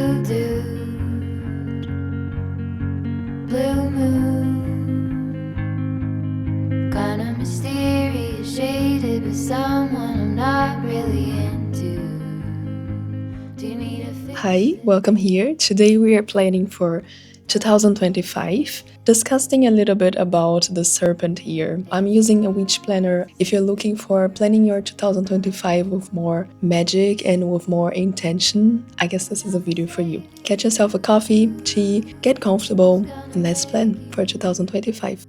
blue dude, blue moon, kinda mysterious, shaded with someone I'm not really into. Do you need a fix? Hi, welcome here. Today we are planning for 2025, discussing a little bit about the serpent year. I'm using a witch planner. If you're looking for planning your 2025 with more magic and with more intention, I guess this is a video for you. Get yourself a coffee, tea, get comfortable, and let's plan for 2025.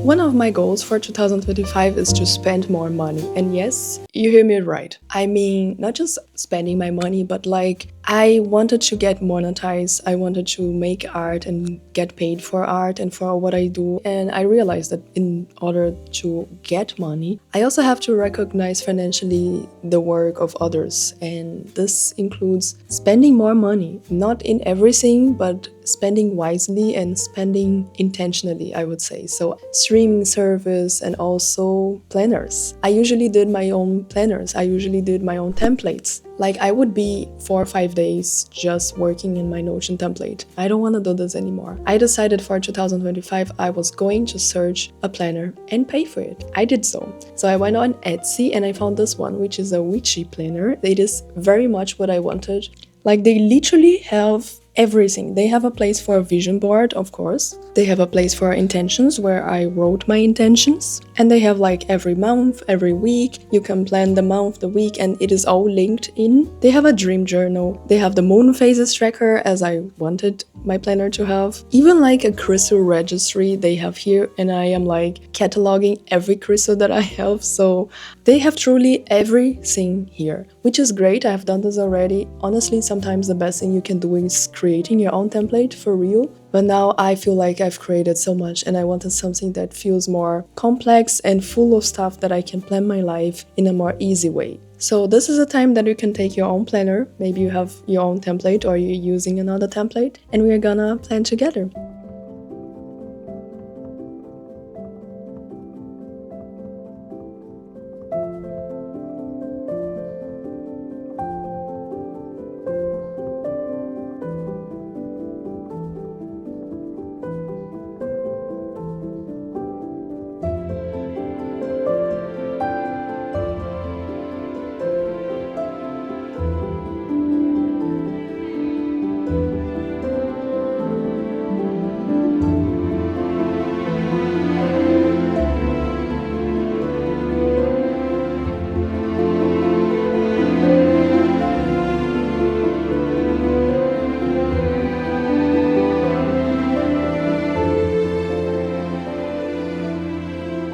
One of my goals for 2025 is to spend more money. And yes, you hear me right. I mean, not just spending my money, but like I wanted to get monetized. I wanted to make art and get paid for art and for what I do. And I realized that in order to get money, I also have to recognize financially the work of others. And this includes spending more money, not in everything, but spending wisely and spending intentionally, I would say. So streaming service and also planners. I usually did my own planners. I usually did my own templates. Like I would be 4 or 5 days just working in my Notion template. I don't want to do this anymore. I decided for 2025 I was going to search a planner and pay for it. I did so. So I went on Etsy and I found this one, which is a witchy planner. It is very much what I wanted. Like they literally have everything. They have a place for a vision board, of course. They have a place for intentions where I wrote my intentions. And they have like every month, every week. You can plan the month, the week, and it is all linked in. They have a dream journal. They have the moon phases tracker as I wanted my planner to have. Even like a crystal registry they have here. And I am like cataloging every crystal that I have. So they have truly everything here, which is great. I have done this already. Honestly, sometimes the best thing you can do is creating your own template for real. But now I feel like I've created so much and I wanted something that feels more complex and full of stuff that I can plan my life in a more easy way. So this is a time that you can take your own planner. Maybe you have your own template or you're using another template and we're gonna plan together.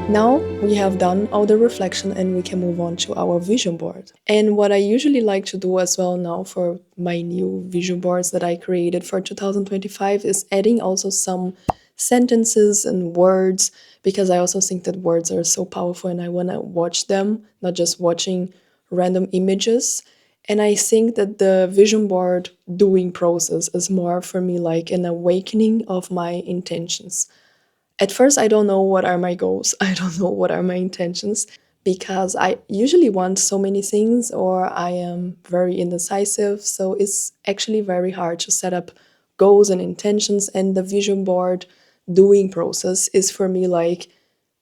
Now we have done all the reflection and we can move on to our vision board. And what I usually like to do as well now for my new vision boards that I created for 2025 is adding also some sentences and words, because I also think that words are so powerful and I want to watch them, not just watching random images. And I think that the vision board doing process is more for me like an awakening of my intentions. At first, I don't know what are my goals. I don't know what are my intentions because I usually want so many things or I am very indecisive. So it's actually very hard to set up goals and intentions. And the vision board doing process is for me like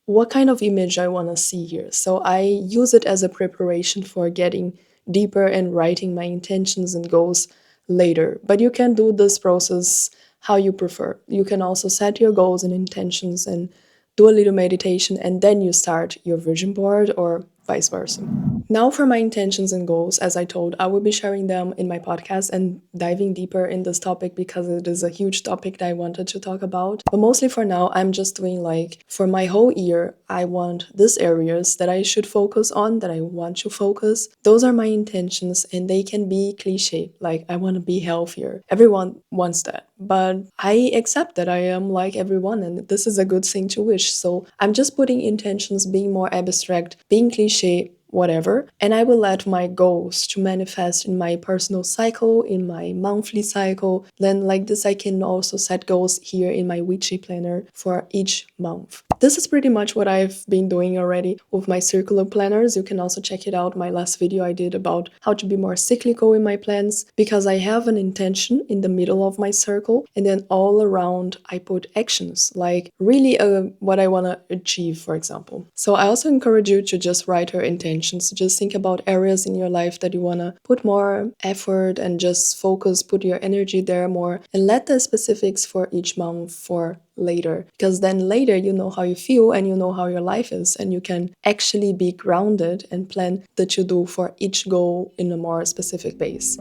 what kind of image I want to see here. So I use it as a preparation for getting deeper and writing my intentions and goals later. But you can do this process how you prefer. You can also set your goals and intentions and do a little meditation and then you start your vision board or vice versa. Now for my intentions and goals, as I told, I will be sharing them in my podcast and diving deeper in this topic because it is a huge topic that I wanted to talk about. But mostly for now, I'm just doing like for my whole year, I want these areas that I should focus on, that I want to focus. Those are my intentions and they can be cliche, like I want to be healthier. Everyone wants that. But I accept that I am like everyone and this is a good thing to wish. So I'm just putting intentions, being more abstract, being cliche, whatever, and I will let my goals to manifest in my personal cycle, in my monthly cycle. Then like this I can also set goals here in my witchy planner for each month. This is pretty much what I've been doing already with my circular planners. You can also check it out, my last video I did about how to be more cyclical in my plans, because I have an intention in the middle of my circle, and then all around I put actions, like really what I want to achieve, for example. So I also encourage you to just write your intentions. Just think about areas in your life that you want to put more effort and just focus, put your energy there more, and let the specifics for each month for later, because then later you know how you feel and you know how your life is, and you can actually be grounded and plan the to-do for each goal in a more specific base.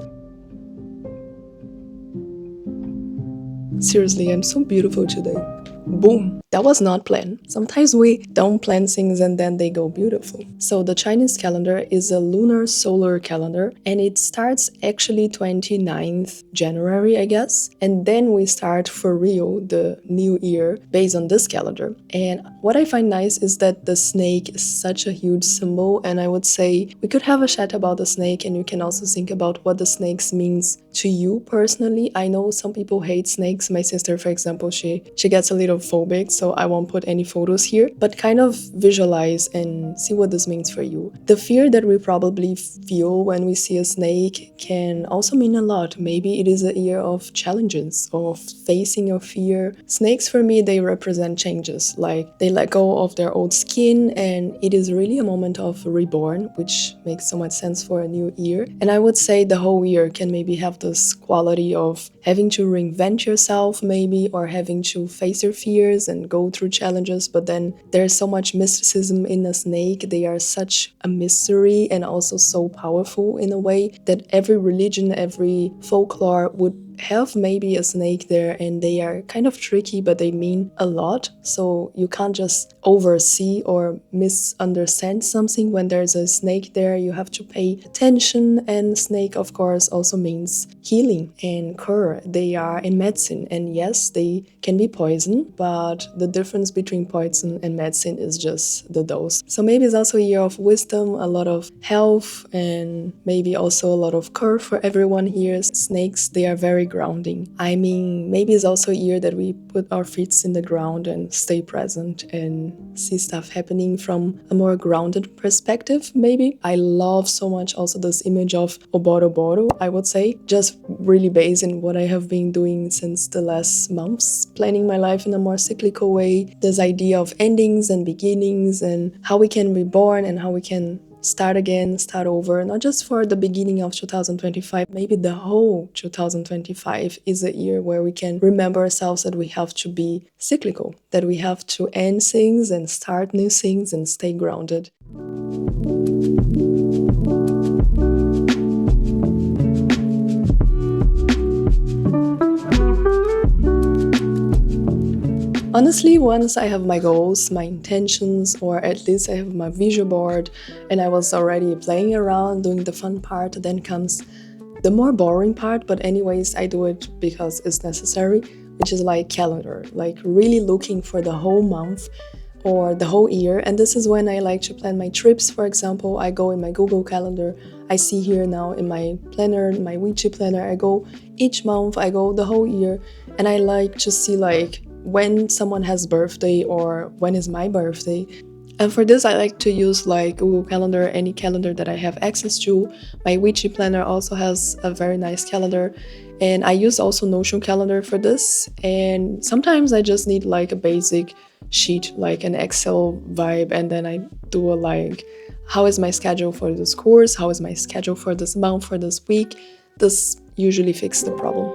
Seriously, I'm so beautiful today. Boom! That was not planned. Sometimes we don't plan things and then they go beautiful. So the Chinese calendar is a lunar solar calendar, and it starts actually 29th January, I guess. And then we start for real the new year based on this calendar. And what I find nice is that the snake is such a huge symbol, and I would say we could have a chat about the snake, and you can also think about what the snakes means to you personally. I know some people hate snakes. My sister, for example, she gets a little phobic, so I won't put any photos here, but kind of visualize and see what this means for you. The fear that we probably feel when we see a snake can also mean a lot. Maybe it is a year of challenges, of facing your fear. Snakes for me, they represent changes, like they let go of their old skin, and it is really a moment of reborn, which makes so much sense for a new year. And I would say the whole year can maybe have this quality of having to reinvent yourself maybe, or having to face your fears and go through challenges. But then there's so much mysticism in a snake. They are such a mystery and also so powerful in a way that every religion, every folklore would have maybe a snake there, and they are kind of tricky, but they mean a lot. So you can't just oversee or misunderstand something when there's a snake there. You have to pay attention. And snake, of course, also means healing and cure. They are in medicine, and yes, they can be poison, but the difference between poison and medicine is just the dose. So maybe it's also a year of wisdom, a lot of health, and maybe also a lot of cure for everyone here. Snakes, they are very grounding. I mean, maybe it's also a year that we put our feet in the ground and stay present and see stuff happening from a more grounded perspective, maybe. I love so much also this image of Oboroboro, I would say, just really based in what I have been doing since the last months, planning my life in a more cyclical way. This idea of endings and beginnings, and how we can reborn and how we can start again, start over, not just for the beginning of 2025, maybe the whole 2025 is a year where we can remember ourselves that we have to be cyclical, that we have to end things and start new things and stay grounded. Honestly, once I have my goals, my intentions, or at least I have my vision board, and I was already playing around, doing the fun part, then comes the more boring part, but anyways, I do it because it's necessary, which is like calendar, like really looking for the whole month or the whole year. And this is when I like to plan my trips. For example, I go in my Google Calendar. I see here now in my planner, my witchy planner, I go each month, I go the whole year, and I like to see like when someone has birthday or when is my birthday. And for this, I like to use like Google Calendar, any calendar that I have access to. My witchy planner also has a very nice calendar. And I use also Notion calendar for this. And sometimes I just need like a basic sheet, like an Excel vibe. And then I do a like, how is my schedule for this course? How is my schedule for this month, for this week? This usually fixes the problem.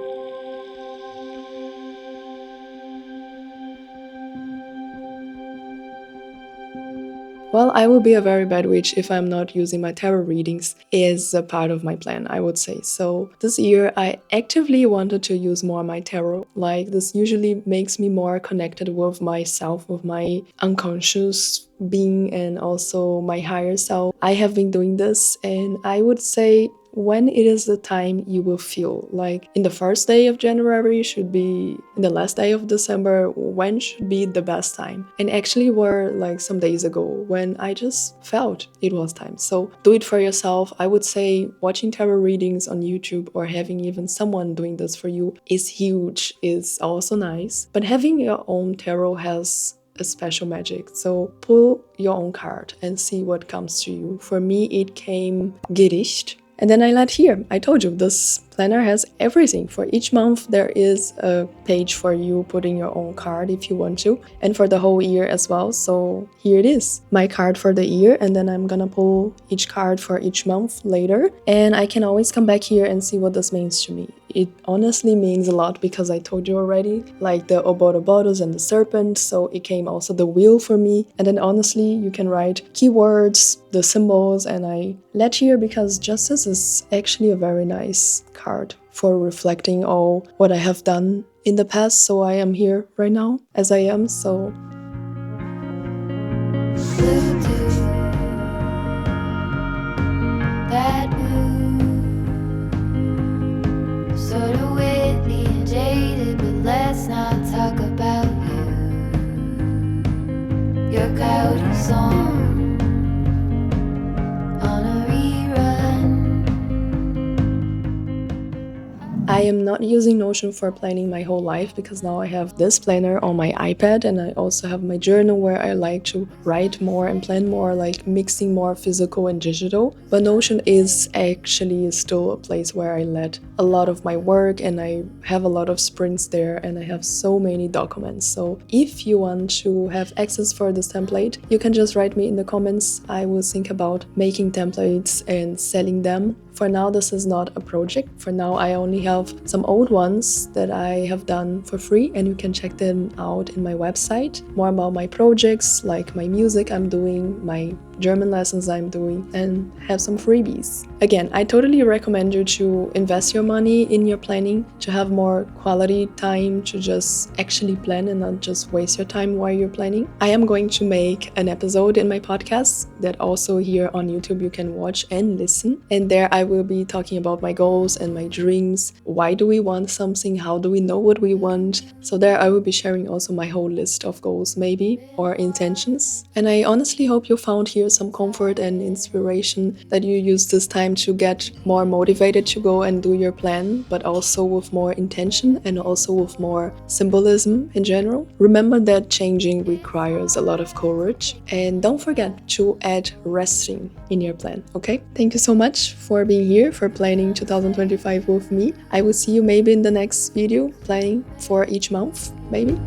Well, I will be a very bad witch if I'm not using my tarot readings as a part of my plan, I would say. So this year I actively wanted to use more my tarot. Like this usually makes me more connected with myself, with my unconscious being, and also my higher self. I have been doing this, and I would say when it is the time you will feel like in the first day of January should be in the last day of December, when should be the best time. And actually were like some days ago when I just felt it was time. So do it for yourself. I would say watching tarot readings on YouTube or having even someone doing this for you is huge, is also nice. But having your own tarot has a special magic. So pull your own card and see what comes to you. For me, it came Gedicht. And then I let here. I told you, this planner has everything. For each month, there is a page for you putting your own card if you want to, and for the whole year as well. So here it is, my card for the year, and then I'm gonna pull each card for each month later. And I can always come back here and see what this means to me. It honestly means a lot because I told you already, like the Obodobodos and the serpent, so it came also the wheel for me. And then honestly, you can write keywords, the symbols, and I let here because justice is actually a very nice card for reflecting all what I have done in the past. So I am here right now as I am. So that blue, sort of witty and jaded, but let's not talk about you. Your coyote song on a rerun. I am not using Notion for planning my whole life because now I have this planner on my iPad, and I also have my journal where I like to write more and plan more, like mixing more physical and digital. But Notion is actually still a place where I let a lot of my work, and I have a lot of sprints there, and I have so many documents. So if you want to have access for this template, you can just write me in the comments. I will think about making templates and selling them. For now, this is not a project. For now, I only have some old ones that I have done for free, and you can check them out in my website. More about my projects, like my music I'm doing, my German lessons I'm doing, and have some freebies. Again, I totally recommend you to invest your money in your planning, to have more quality time to just actually plan and not just waste your time while you're planning. I am going to make an episode in my podcast that also here on YouTube you can watch and listen. And there I will be talking about my goals and my dreams. Why do we want something? How do we know what we want? So there I will be sharing also my whole list of goals maybe, or intentions. And I honestly hope you found here some comfort and inspiration, that you use this time to get more motivated to go and do your plan, but also with more intention and also with more symbolism in general. Remember that changing requires a lot of courage, and don't forget to add resting in your plan, okay? Thank you so much for being here, for planning 2025 with me. I will see you maybe in the next video, planning for each month, maybe.